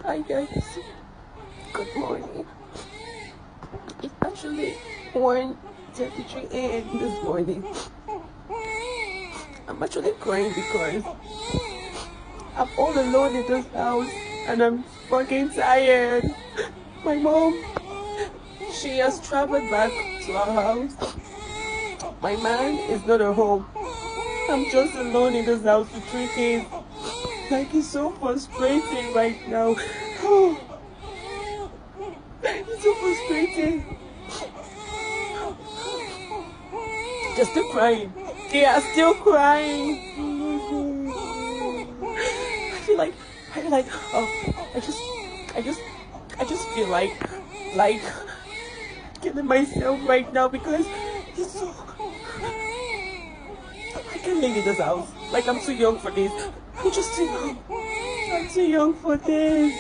Hi guys, good morning. It's actually 1:33 a.m. this morning. I'm actually crying because I'm all alone in this house and I'm fucking tired. My mom, she has traveled back to our house. My man is not at home. I'm just alone in this house with 3 kids. Like, it's so frustrating right now. It's so frustrating. They're still crying. They are still crying. I feel like, I just feel like killing myself right now because it's so. I can't live in this house. Like, I'm too young for this. I'm just too young. I'm too young for this.